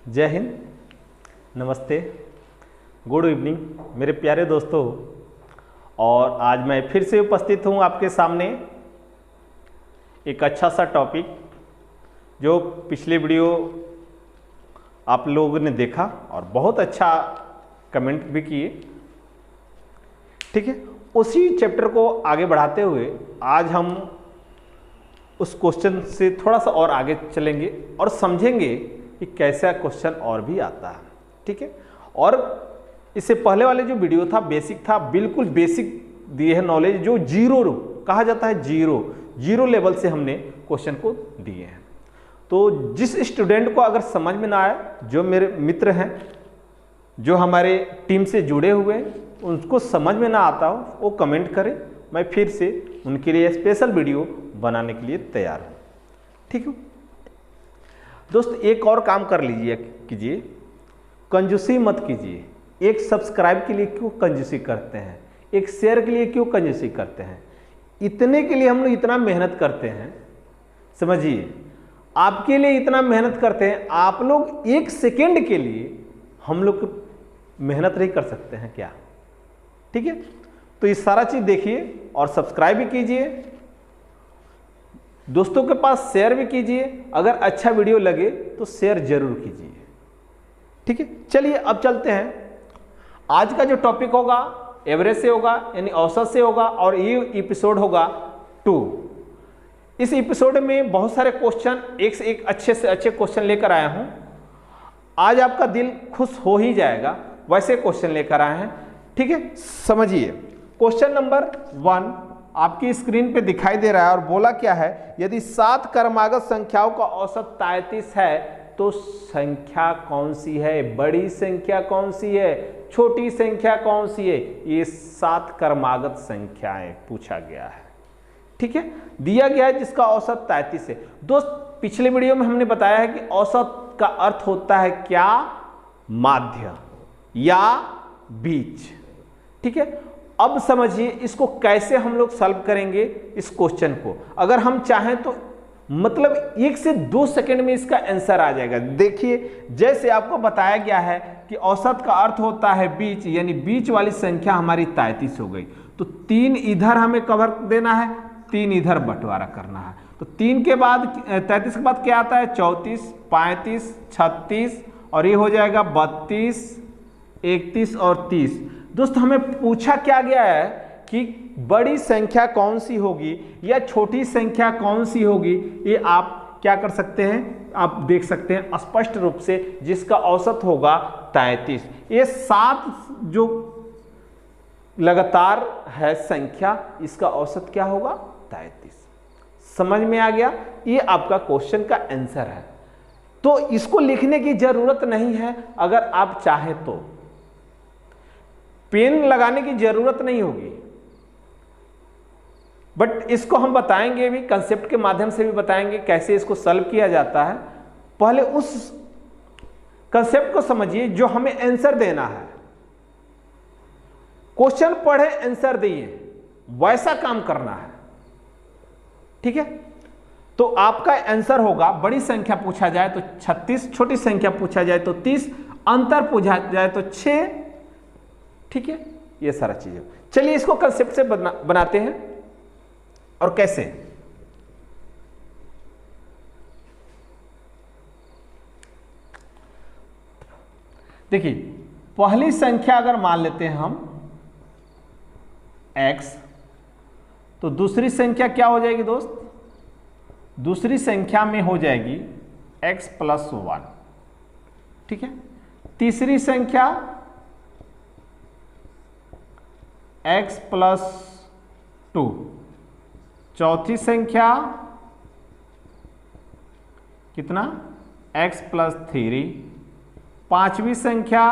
जय हिंद, नमस्ते, good evening मेरे प्यारे दोस्तों। और आज मैं फिर से उपस्थित हूँ आपके सामने एक अच्छा सा टॉपिक, जो पिछले वीडियो आप लोगों ने देखा और बहुत अच्छा कमेंट भी किए। ठीक है, उसी चैप्टर को आगे बढ़ाते हुए आज हम उस क्वेश्चन से थोड़ा सा और आगे चलेंगे और समझेंगे कि कैसा क्वेश्चन और भी आता है। ठीक है, और इससे पहले वाले जो वीडियो था बेसिक था, बिल्कुल बेसिक दिए है नॉलेज, जो जीरो कहा जाता है, जीरो लेवल से हमने क्वेश्चन को दिए हैं। तो जिस स्टूडेंट को अगर समझ में ना आए, जो मेरे मित्र हैं जो हमारे टीम से जुड़े हुए हैं, उनको समझ में ना आता हो वो कमेंट करें, मैं फिर से उनके लिए स्पेशल वीडियो बनाने के लिए तैयार हूँ। ठीक है दोस्त, एक और काम कर लीजिए कीजिए, कंजूसी मत कीजिए। एक सब्सक्राइब के लिए क्यों कंजूसी करते हैं, एक शेयर के लिए क्यों कंजूसी करते हैं, इतने के लिए हम लोग इतना मेहनत करते हैं। समझिए, आपके लिए इतना मेहनत करते हैं, आप लोग एक सेकेंड के लिए हम लोग मेहनत नहीं कर सकते हैं क्या? ठीक है, तो ये सारा चीज देखिए और सब्सक्राइब भी कीजिए, दोस्तों के पास शेयर भी कीजिए। अगर अच्छा वीडियो लगे तो शेयर जरूर कीजिए। ठीक है, चलिए अब चलते हैं। आज का जो टॉपिक होगा एवरेज से होगा, यानी औसत से होगा, और ये एपिसोड होगा 2। इस एपिसोड में बहुत सारे क्वेश्चन, एक से एक अच्छे से अच्छे क्वेश्चन लेकर आया हूं। आज आपका दिल खुश हो ही जाएगा, वैसे क्वेश्चन लेकर आए हैं। ठीक है, समझिए। क्वेश्चन नंबर 1 आपकी स्क्रीन पे दिखाई दे रहा है और बोला क्या है, यदि 7 क्रमागत संख्याओं का औसत 33 है तो संख्या कौन सी है, बड़ी संख्या कौन सी है, छोटी संख्या कौन सी है? ये 7 क्रमागत संख्याएं पूछा गया है। ठीक है, दिया गया है जिसका औसत 33 है। दोस्त, पिछले वीडियो में हमने बताया है कि औसत का अर्थ होता है क्या? माध्य या बीच। ठीक है, अब समझिए इसको कैसे हम लोग सॉल्व करेंगे इस क्वेश्चन को। अगर हम चाहें तो मतलब 1 से 2 सेकंड में इसका आंसर आ जाएगा। देखिए, जैसे आपको बताया गया है कि औसत का अर्थ होता है बीच, यानी बीच वाली संख्या हमारी 33 हो गई, तो 3 इधर हमें कवर देना है, 3 इधर बंटवारा करना है। तो 3 के बाद 33 के बाद क्या आता है? 34, 35, 36, और ये हो जाएगा 32, 31 और 30। दोस्त, हमें पूछा क्या गया है कि बड़ी संख्या कौन सी होगी या छोटी संख्या कौन सी होगी। ये आप क्या कर सकते हैं, आप देख सकते हैं स्पष्ट रूप से, जिसका औसत होगा 33। ये 7 जो लगातार है संख्या, इसका औसत क्या होगा? 33। समझ में आ गया? ये आपका क्वेश्चन का आंसर है। तो इसको लिखने की जरूरत नहीं है, अगर आप चाहें तो पेन लगाने की जरूरत नहीं होगी, बट इसको हम बताएंगे भी, कंसेप्ट के माध्यम से भी बताएंगे कैसे इसको सॉल्व किया जाता है। पहले उस कंसेप्ट को समझिए जो हमें आंसर देना है। क्वेश्चन पढ़े, आंसर दिए, वैसा काम करना है। ठीक है, तो आपका आंसर होगा, बड़ी संख्या पूछा जाए तो 36, छोटी संख्या पूछा जाए तो 30, अंतर पूछा जाए तो 6। ठीक है, ये सारा चीजें। चलिए इसको कंसेप्ट से बनाते हैं। और कैसे? देखिए, पहली संख्या अगर मान लेते हैं हम x, तो दूसरी संख्या क्या हो जाएगी दोस्त? दूसरी संख्या में हो जाएगी x + 1। ठीक है, तीसरी संख्या x + 2, चौथी संख्या कितना? x + 3, पांचवी संख्या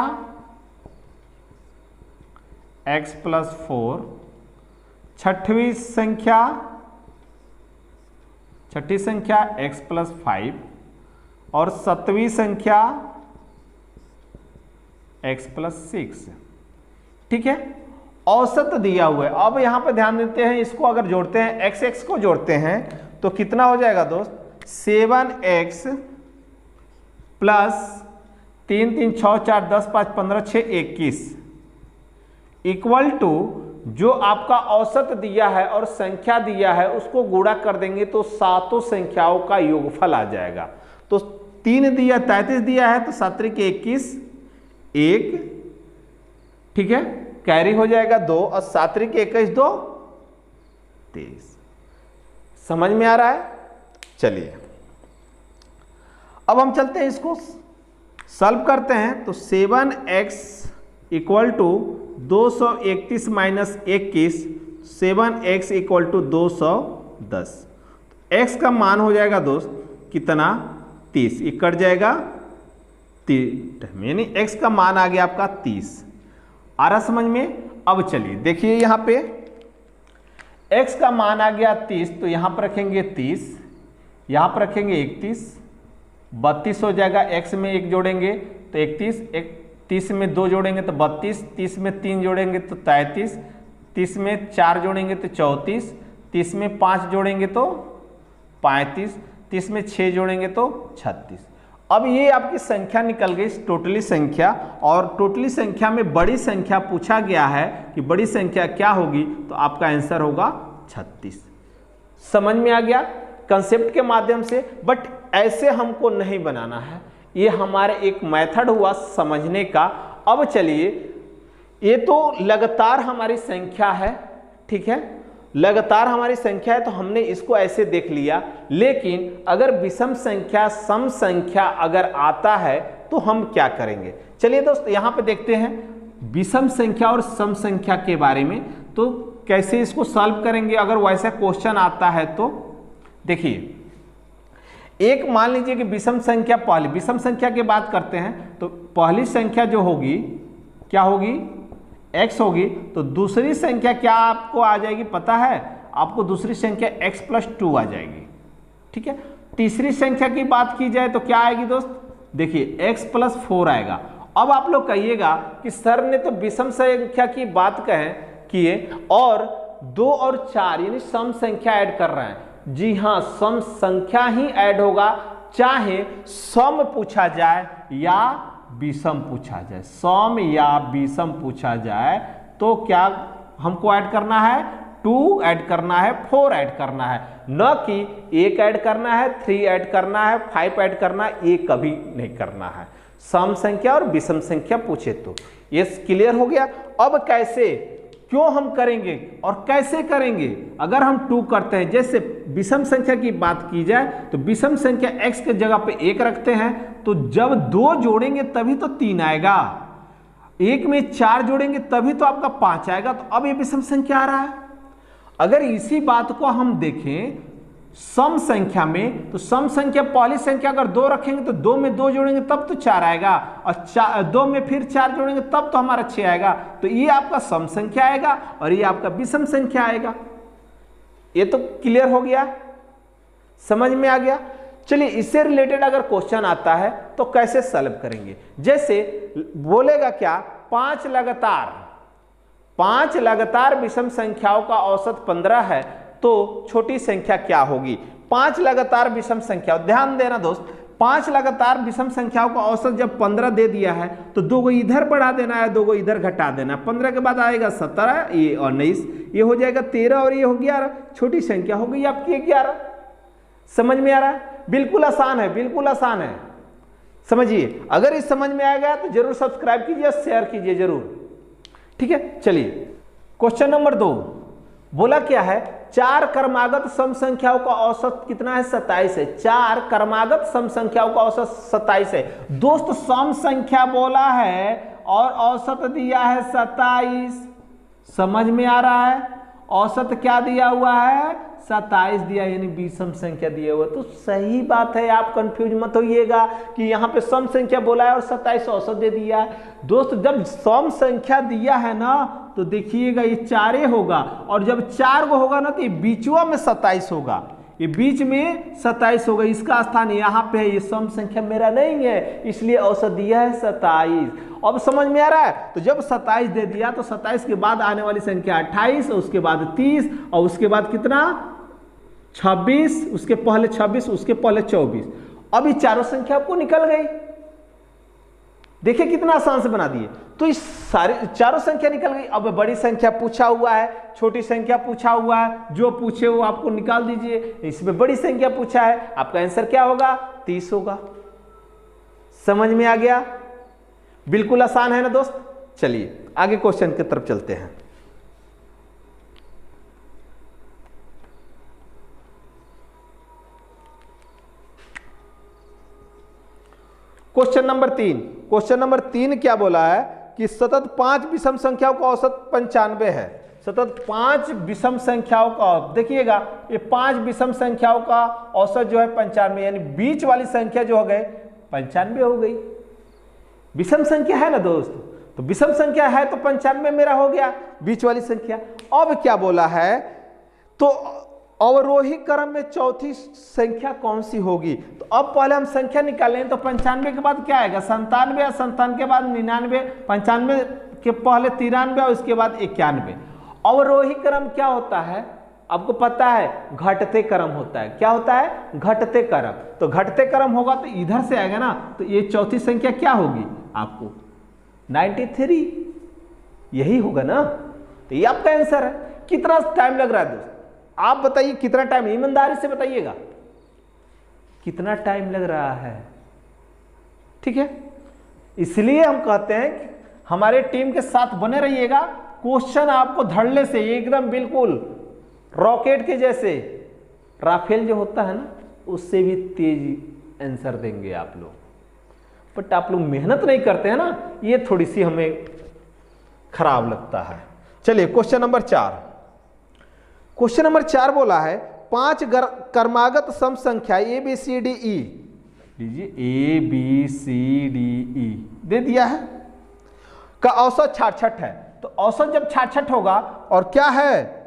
x + 4, छठी संख्या x + 5, और 7वीं संख्या x + 6। ठीक है, औसत दिया हुआ है। अब यहां पर ध्यान देते हैं, इसको अगर जोड़ते हैं, x को जोड़ते हैं तो कितना हो जाएगा दोस्त? 7x + 3 3 6 4 10 5 15 6 21 इक्वल टू जो आपका औसत दिया है और संख्या दिया है उसको गुणा कर देंगे तो सातों संख्याओं का योगफल आ जाएगा। तो 3 दिया 33 दिया है तो 7 के 21 1, ठीक है, कैरी हो जाएगा 2 और 7 के 21 2 23। समझ में आ रहा है? चलिए अब हम चलते हैं, इसको सॉल्व करते हैं। तो 7x equal to 231 minus 21, 7x equal to 210। x का मान हो जाएगा दोस्त कितना 30, ये कट जाएगा 30, यानी x का मान आ गया आपका 30। आ रहा समझ में? अब चलिए देखिए यहाँ पे x का मान आ गया 30, तो यहाँ पर रखेंगे 30, यहाँ पर रखेंगे 31, 32 हो जाएगा। x में 1 जोड़ेंगे तो 31, 30 में 2 जोड़ेंगे तो 32, 30 में 3 जोड़ेंगे तो 33, 30 में 4 जोड़ेंगे तो 34, 30 में 5 जोड़ेंगे तो 35, 30 में 6 जोड़ेंगे तो 36। अब ये आपकी संख्या निकल गई टोटली संख्या, और टोटली संख्या में बड़ी संख्या पूछा गया है कि बड़ी संख्या क्या होगी, तो आपका आंसर होगा 36। समझ में आ गया कंसेप्ट के माध्यम से? बट ऐसे हमको नहीं बनाना है, ये हमारे एक मेथड हुआ समझने का। अब चलिए, ये तो लगातार हमारी संख्या है, ठीक है, लगातार हमारी संख्या है तो हमने इसको ऐसे देख लिया। लेकिन अगर विषम संख्या सम संख्या अगर आता है तो हम क्या करेंगे? चलिए दोस्त यहाँ पे देखते हैं विषम संख्या और सम संख्या के बारे में, तो कैसे इसको सॉल्व करेंगे अगर वैसा क्वेश्चन आता है। तो देखिए, एक मान लीजिए कि विषम संख्या, पहली विषम संख्या की बात करते हैं तो पहली संख्या जो होगी क्या होगी? x होगी। तो दूसरी संख्या क्या आपको आ जाएगी पता है? आपको दूसरी संख्या x प्लस 2 आ जाएगी, ठीक है। तीसरी संख्या की बात की जाए तो क्या आएगी दोस्त? देखिए x प्लस 4 आएगा। अब आप लोग कहिएगा कि सर ने तो विषम संख्या की बात किए और 2 और 4 यानी सम संख्या ऐड कर रहे हैं। जी हाँ, सम संख्या ही ऐड होगा, चाहे सम पूछा जाए या विषम पूछा जाए। सम या विषम पूछा जाए तो क्या हमको ऐड करना है? 2 ऐड करना है, 4 ऐड करना है, न कि 1 ऐड करना है, 3 ऐड करना है, 5 ऐड करना है, ये कभी नहीं करना है। सम संख्या और विषम संख्या पूछे तो ये क्लियर हो गया। अब कैसे, क्यों हम करेंगे और कैसे करेंगे? अगर हम 2 करते हैं, जैसे विषम संख्या की बात की जाए तो विषम संख्या x के जगह पे 1 रखते हैं, तो जब 2 जोड़ेंगे तभी तो 3 आएगा, 1 में 4 जोड़ेंगे तभी तो आपका 5 आएगा। तो अब ये विषम संख्या आ रहा है। अगर इसी बात को हम देखें सम संख्या में, तो सम संख्या पहली संख्या अगर 2 रखेंगे तो 2 में 2 जोड़ेंगे तब तो 4 आएगा, और 2 में फिर 4 जोड़ेंगे तब तो हमारा 6 आएगा। तो ये आपका सम संख्या आएगा और ये आपका विषम संख्या आएगा। ये तो क्लियर हो गया, समझ में आ गया। चलिए, इससे रिलेटेड अगर क्वेश्चन आता है तो कैसे सॉल्व करेंगे? जैसे बोलेगा क्या, 5 लगातार विषम संख्याओं का औसत 15 है तो छोटी संख्या क्या होगी? 5 लगातार विषम संख्या, ध्यान देना दोस्त, 5 लगातार विषम संख्याओं का औसत जब 15 दे दिया है तो 2 को इधर बढ़ा देना है, 2 को इधर घटा देना है। 15 के बाद आएगा 17, ये 19, ये हो जाएगा 13 और ये हो 11। छोटी संख्या हो गई आपकी 11। समझ में आ रहा है? बिल्कुल आसान है, बिल्कुल आसान है। समझिए, अगर इस समझ में आएगा तो जरूर सब्सक्राइब कीजिए, शेयर कीजिए जरूर, ठीक है। चलिए, क्वेश्चन नंबर 2 बोला क्या है? 4 क्रमागत सम संख्याओं का औसत कितना है? 27 है। 4 क्रमागत सम संख्याओं का औसत 27 है। दोस्त, सम संख्या बोला है और औसत दिया है 27। समझ में आ रहा है? औसत क्या दिया हुआ है? 27 दिया, यानी विषम संख्या दिया हुआ। तो सही बात है, आप कंफ्यूज मत होइएगा कि यहाँ पे सम संख्या बोला है और 27 औसत दे दिया है। दोस्त, जब सम संख्या दिया है ना तो देखिएगा ये 4 होगा, और जब 4 को होगा ना तो ये बीचवा में 27 होगा, ये बीच में 27 होगा। इसका स्थान यहाँ पे है, ये सम संख्या मेरा नहीं है, इसलिए औसत दिया है 27। अब समझ में आ रहा है? तो जब 27 दे दिया तो 27 के बाद आने वाली संख्या 28, उसके बाद 30, और उसके बाद कितना 26, उसके पहले 26, उसके पहले 24। अब ये चारों संख्या आपको निकल गई। देखिए कितना आसान से बना दिए। तो इस सारे चारों संख्या निकल गई। अब बड़ी संख्या पूछा हुआ है, छोटी संख्या पूछा हुआ है, जो पूछे वो आपको निकाल दीजिए। इसमें बड़ी संख्या पूछा है, आपका आंसर क्या होगा? 30 होगा। समझ में आ गया? बिल्कुल आसान है ना दोस्त। चलिए आगे क्वेश्चन की तरफ चलते हैं। Question number 3। क्वेश्चन नंबर 3 क्या बोला है कि सतत 5 विषम संख्याओं का औसत 95 है। सतत 5 विषम संख्याओं का, देखिएगा ये 5 विषम संख्याओं का औसत जो है 95, यानी बीच वाली संख्या जो हो गए 95 हो गई। विषम संख्या है ना दोस्त, तो विषम संख्या है तो 95 मेरा हो गया बीच वाली संख्या। अब क्या बोला है, तो अवरोही क्रम में चौथी संख्या कौन सी होगी? तो अब पहले हम संख्या निकालें, तो 95 के बाद क्या आएगा? 97, 97 के बाद 99, 95 के पहले 93 और उसके बाद 91। अवरोही क्रम क्या होता है आपको पता है? घटते क्रम होता है। क्या होता है? घटते क्रम। तो घटते क्रम होगा तो इधर से आएगा ना, तो ये चौथी संख्या क्या होगी आपको? 93, यही होगा ना। तो ये आपका आंसर है। कितना टाइम लग रहा है दोस्त? आप बताइए कितना टाइम, ईमानदारी से बताइएगा कितना टाइम लग रहा है। ठीक है, इसलिए हम कहते हैं कि हमारे टीम के साथ बने रहिएगा। क्वेश्चन आपको धड़ल्ले से एकदम बिल्कुल रॉकेट के जैसे, राफेल जो होता है ना उससे भी तेज आंसर देंगे आप लोग। बट आप लोग मेहनत नहीं करते हैं ना, ये थोड़ी सी हमें खराब लगता है। चलिए क्वेश्चन नंबर 4। क्वेश्चन नंबर 4 बोला है 5 क्रमागत सम संख्या ABCDE, लीजिए ABCDE दे दिया है, का औसत 66 है। तो औसत जब 66 होगा और क्या है?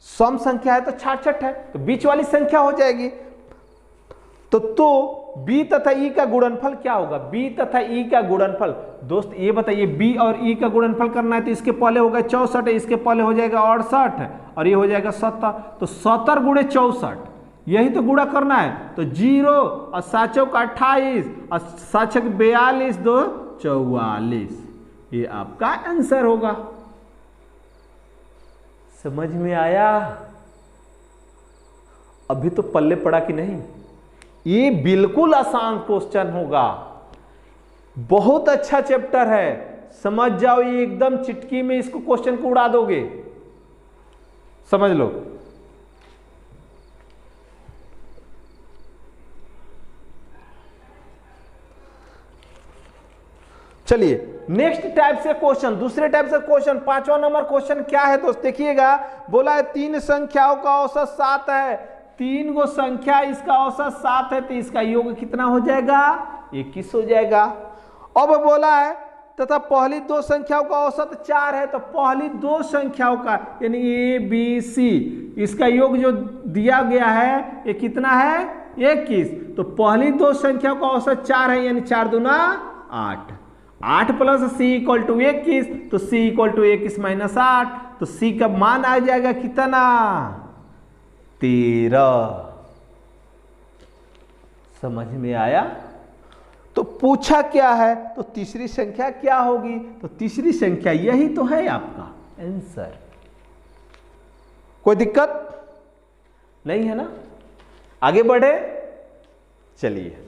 सम संख्या है तो 66 है, तो बीच वाली संख्या हो जाएगी। तो B तथा E का गुणनफल क्या होगा? B तथा E का गुणनफल दोस्त ये बताइए, B और E का गुणनफल करना है तो इसके पहले होगा 64 है, इसके पहले हो जाएगा 68 और ये हो जाएगा 70। तो 70 गुणे 64 यही तो गुणा करना है। तो 0 और 7 का 28 और 7 42, 2 44, ये आपका आंसर होगा। समझ में आया? अभी तो पल्ले पड़ा कि नहीं? ये बिल्कुल आसान क्वेश्चन होगा, बहुत अच्छा चैप्टर है, समझ जाओ। ये एकदम चिटकी में इसको क्वेश्चन को उड़ा दोगे, समझ लो। चलिए नेक्स्ट टाइप से क्वेश्चन, दूसरे टाइप से क्वेश्चन, 5वां नंबर क्वेश्चन क्या है दोस्त? देखिएगा, बोला है 3 संख्याओं का औसत 7 है। 3 गो संख्या, इसका औसत 7 है, तो इसका योग कितना हो जाएगा? 21 हो जाएगा। अब बोला है तथा पहली 2 संख्याओं का औसत 4 है। तो पहली 2 संख्याओं का यानी ABC, इसका योग जो दिया गया है ये कितना है? 21। तो पहली 2 संख्याओं का औसत 4 है, यानी 4 दूना 8। 8 प्लस C इक्वल टू 21, तो C इक्वल टू 21 माइनस 8, तो C का मान आ जाएगा कितना? 13। समझ में आया? तो पूछा क्या है, तो तीसरी संख्या क्या होगी? तो तीसरी संख्या यही तो है आपका आंसर। कोई दिक्कत नहीं है ना? आगे बढ़े, चलिए।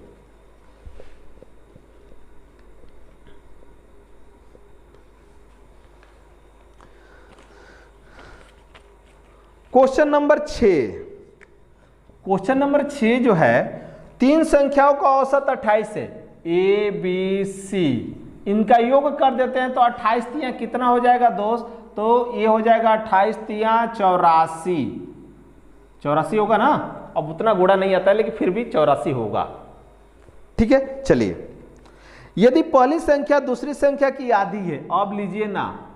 Question number 6। क्वेश्चन नंबर 6 जो है, 3 संख्याओं का औसत 28 है, ABC, इनका योग कर देते हैं तो 28 तिया कितना हो जाएगा दोस्त? तो ये हो जाएगा 28 तिया 84। 84 होगा ना? अब उतना गुणा नहीं आता है लेकिन फिर भी 84 होगा। ठीक है, चलिए। यदि पहली संख्या दूसरी संख्या की आधी है, अब लीजिए ना,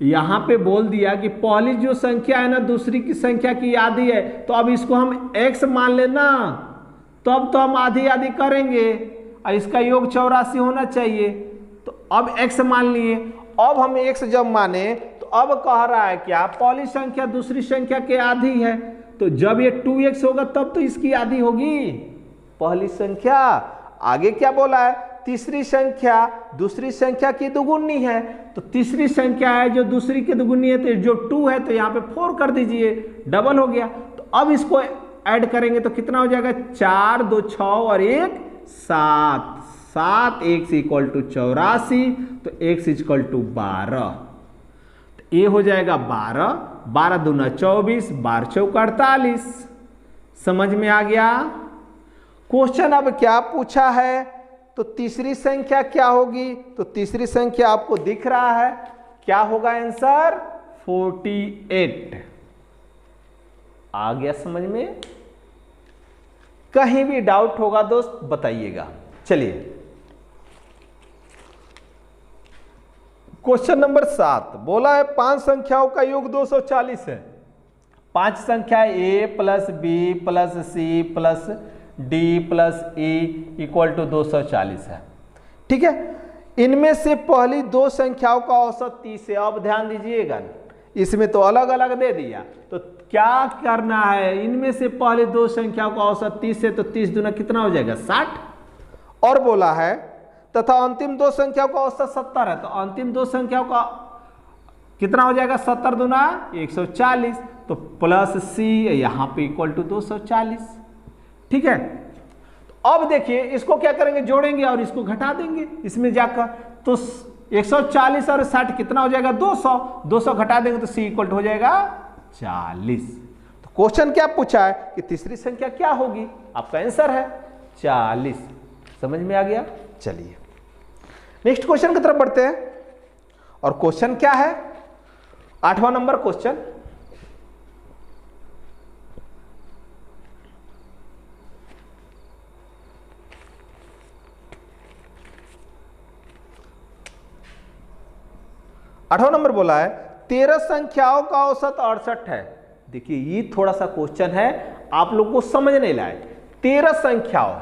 यहां पे बोल दिया कि पहली जो संख्या है ना दूसरी की संख्या की आधी है, तो अब इसको हम x मान लेना, तब तो हम आधी आधी करेंगे और इसका योग 84 होना चाहिए। तो अब x मान लिए। अब हम x जब माने तो अब कह रहा है क्या? पहली संख्या दूसरी संख्या के आधी है, तो जब ये 2x होगा तब तो इसकी आधी होगी पहली संख्या। आगे क्या बोला है? तीसरी संख्या दूसरी संख्या की दुगुनी है, तो तीसरी संख्या है जो दूसरी की दुगुनी है, तो जो 2 है तो यहाँ पे 4 कर दीजिए, डबल हो गया। तो अब इसको ऐड करेंगे तो कितना हो जाएगा, 4 2 6 और 1 7, 7 x इक्वल टू 84, तो x इक्वल टू 12, तो ये हो जाएगा 12, 12 दूना 24, 12 चौका 48। समझ में आ गया। क्वेश्चन अब क्या पूछा है, तो तीसरी संख्या क्या होगी, तो तीसरी संख्या आपको दिख रहा है, क्या होगा आंसर 48। आ गया समझ में। कहीं भी डाउट होगा दोस्त बताइएगा। चलिए क्वेश्चन नंबर 7 बोला है 5 संख्याओं का योग 240 है। 5 संख्या a plus b plus c plus d plus e equal to 240 है। ठीक है, इनमें से पहली 2 संख्याओं का औसत 30 है। अब ध्यान दीजिएगा, इसमें तो अलग अलग दे दिया, तो क्या करना है, इनमें से पहले 2 संख्याओं का औसत 30 है, तो 30 दूना कितना हो जाएगा 60। और बोला है तथा अंतिम 2 संख्याओं का औसत 70 है, तो अंतिम 2 संख्याओं का कितना हो जाएगा, 70 दूना 140, तो प्लस सी यहां पे इक्वल टू 240। ठीक है, तो अब देखिए इसको क्या करेंगे, जोड़ेंगे और इसको घटा देंगे इसमें जाकर, तो 140 और 60 कितना हो जाएगा 200, 200 घटा देंगे तो सी इक्वल टू हो जाएगा 40। तो क्वेश्चन क्या पूछा है कि तीसरी संख्या क्या होगी, आपका आंसर है 40। समझ में आ गया। चलिए नेक्स्ट क्वेश्चन की तरफ बढ़ते हैं, और क्वेश्चन क्या है, 8वां नंबर क्वेश्चन। आठवां नंबर बोला है 13 संख्याओं का औसत 68 है। देखिए ये थोड़ा सा क्वेश्चन है, आप लोग को समझने लायक। 13 संख्याओं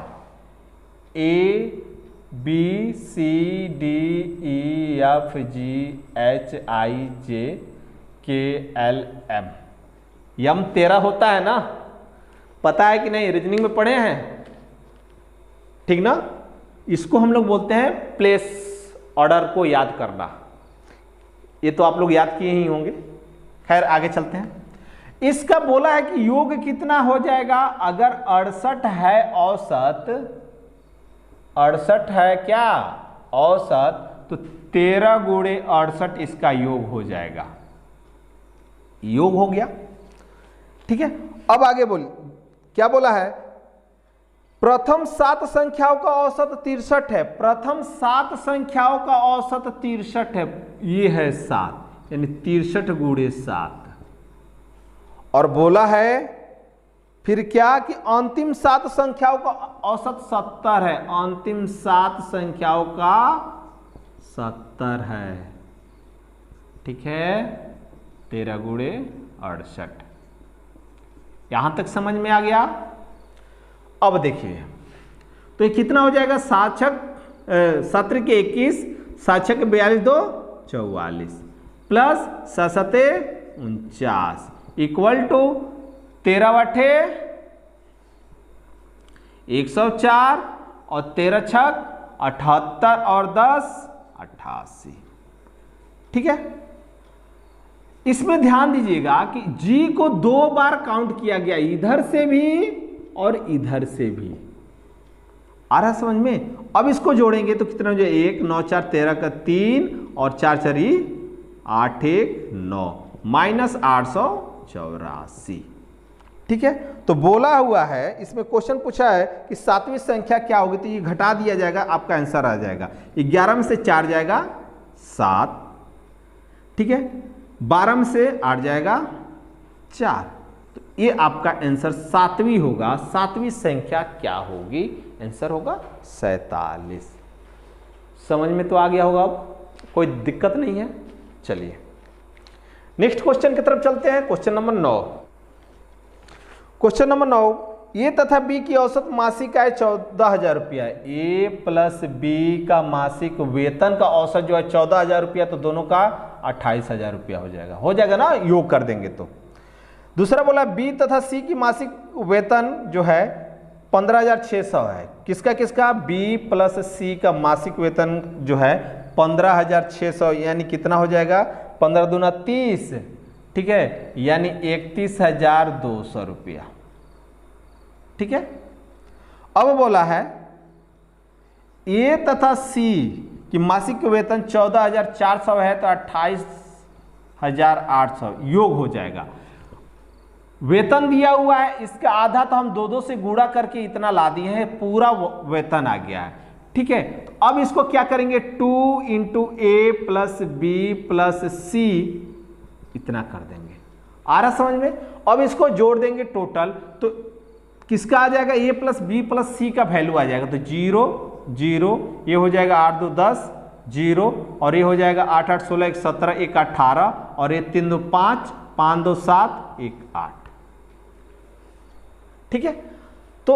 A B C D E F G H I J K L M, यम 13 होता है ना, पता है कि नहीं, रीजनिंग में पढ़े हैं, ठीक ना। इसको हम लोग बोलते हैं प्लेस ऑर्डर को याद करना, ये तो आप लोग याद किए ही होंगे। खैर आगे चलते हैं। इसका बोला है कि योग कितना हो जाएगा, अगर 68 है औसत, 68 है क्या औसत, तो 13 गुणे 68 इसका योग हो जाएगा, योग हो गया। ठीक है, अब आगे बोल क्या बोला है, प्रथम 7 संख्याओं का औसत 63 है। प्रथम 7 संख्याओं का औसत 63 है, ये है 7, यानी 63 गुणे 7। और बोला है फिर क्या कि अंतिम 7 संख्याओं का औसत 70 है। अंतिम 7 संख्याओं का 70 है। ठीक है, 13 गुणे 68। यहां तक समझ में आ गया। अब देखिए तो ये कितना हो जाएगा, 7 7 के 21, 7 के 42 2 44 प्लस 7 7 49 इक्वल टू 13 बटे 104 और 13 छक 78 और 10 88। ठीक है, इसमें ध्यान दीजिएगा कि जी को 2 बार काउंट किया गया, इधर से भी और इधर से भी। आ रहा समझ में। अब इसको जोड़ेंगे तो कितना हो जाए, 1 9 4 13 का 3 और 4 4 8 1 9 माइनस 884। ठीक है, तो बोला हुआ है इसमें क्वेश्चन पूछा है कि 7वीं संख्या क्या होगी, तो ये घटा दिया जाएगा, आपका आंसर आ जाएगा। 11 में से 4 जाएगा 7, ठीक है, 12 में से 8 जाएगा 4, तो ये आपका आंसर 7वीं होगा। 7वीं संख्या क्या होगी, आंसर होगा 47। समझ में तो आ गया होगा, अब कोई दिक्कत नहीं है। चलिए नेक्स्ट क्वेश्चन की तरफ चलते हैं। Question number 9। क्वेश्चन नंबर 9, ए तथा बी की औसत मासिक आय 14,000 रुपया है। ए प्लस बी का मासिक वेतन का औसत जो है 14,000 रुपया, तो दोनों का 28,000 रुपया हो जाएगा ना, योग कर देंगे तो। दूसरा बोला बी तथा सी की मासिक वेतन जो है 15,600 है। किसका किसका? बी प्लस सी का मासिक वेतन जो है 15,600, यानी कितना हो जाएगा? 15 दूना 30, ठीक है, यानी 31,200 रुपया। ठीक है। अब बोला है ए तथा सी की मासिक वेतन 14,400 है तो 28,800 योग हो जाएगा। वेतन दिया हुआ है, इसका आधा तो हम 2 से गुणा करके इतना ला दिए हैं, पूरा वेतन आ गया है। ठीक है, तो अब इसको क्या करेंगे? 2 इंटू ए प्लस बी प्लस सी इतना कर देंगे। आ रहा समझ में? अब इसको जोड़ देंगे टोटल, तो किसका आ जाएगा? ए प्लस बी प्लस सी का वैल्यू आ जाएगा, तो 0 0, ये हो जाएगा 8 2 10 0, और ये हो जाएगा 8 8 16 1 17 1 18, और ये 3 2 5 5 2 7 1 8। ठीक है, तो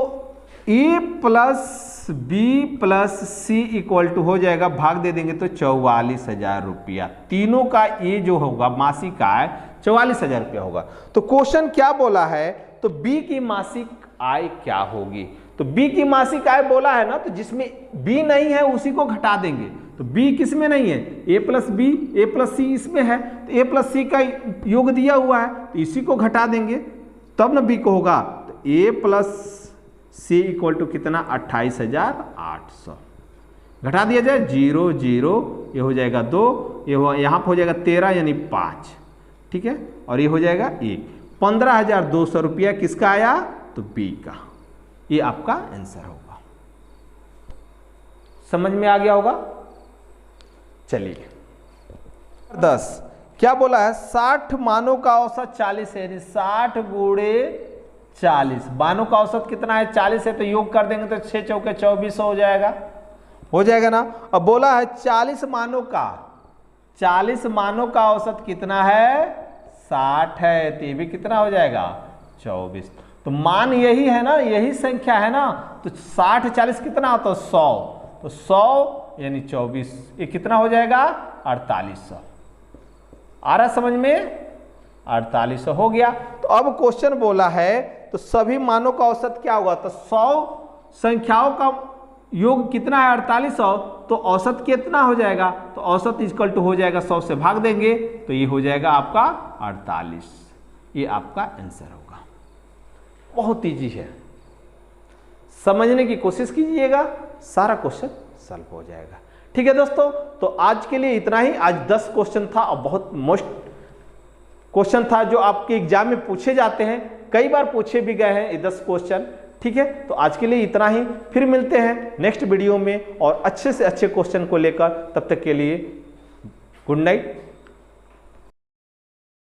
a plus b plus c equal to हो जाएगा, भाग दे देंगे तो 44,000 रुपया। तीनों का ये जो होगा मासिक आय 44,000 रुपया होगा। तो क्वेश्चन क्या बोला है? तो बी की मासिक आय क्या होगी? तो बी की मासिक आय बोला है ना, तो जिसमें बी नहीं है उसी को घटा देंगे। तो बी किस में नहीं है? ए प्लस बी, ए प्लस सी इसमें है, तो ए प्लस सी का योग दिया हुआ है, तो इसी को घटा देंगे तब ना बी को होगा। तो a plus c equal to कितना? 28,800। घटा दिया जाए 0 0, ये हो जाएगा 2, ये यहाँ पर हो जाएगा 13 यानी 5। ठीक है, और ये हो जाएगा 1। 15,200 रुपया किसका आया? तो बी का। ये आपका आंसर होगा। समझ में आ गया होगा? चलिए 10 क्या बोला है? 60 मानों का औसत 40 है, यानी 60 गुणे 40। मानों का औसत कितना है? 40 है, तो योग कर देंगे तो 6 चौके 24 हो जाएगा ना। अब बोला है 40 मानों का औसत कितना है? 60 है, तो ये भी कितना हो जाएगा? 24। तो मान यही है ना, यही संख्या है ना, तो 60 40 कितना होता है? 100। तो 100 यानी 24, ये कितना हो जाएगा? 4800। आ रहा समझ में? 4800 हो गया। तो अब क्वेश्चन बोला है तो सभी मानों का औसत क्या होगा? तो 100 संख्याओं का योग कितना है? 4800, तो औसत कितना हो जाएगा? तो औसत इक्वल टू हो जाएगा 100 से भाग देंगे, तो ये हो जाएगा आपका 48। ये आपका आंसर होगा। बहुत ईजी है, समझने की कोशिश कीजिएगा, सारा क्वेश्चन सॉल्व हो जाएगा। ठीक है दोस्तों, तो आज के लिए इतना ही। आज 10 क्वेश्चन था और बहुत मोस्ट क्वेश्चन था जो आपके एग्जाम में पूछे जाते हैं, कई बार पूछे भी गए हैं ये 10 क्वेश्चन। ठीक है, तो आज के लिए इतना ही, फिर मिलते हैं नेक्स्ट वीडियो में और अच्छे से अच्छे क्वेश्चन को लेकर। तब तक के लिए गुड नाइट।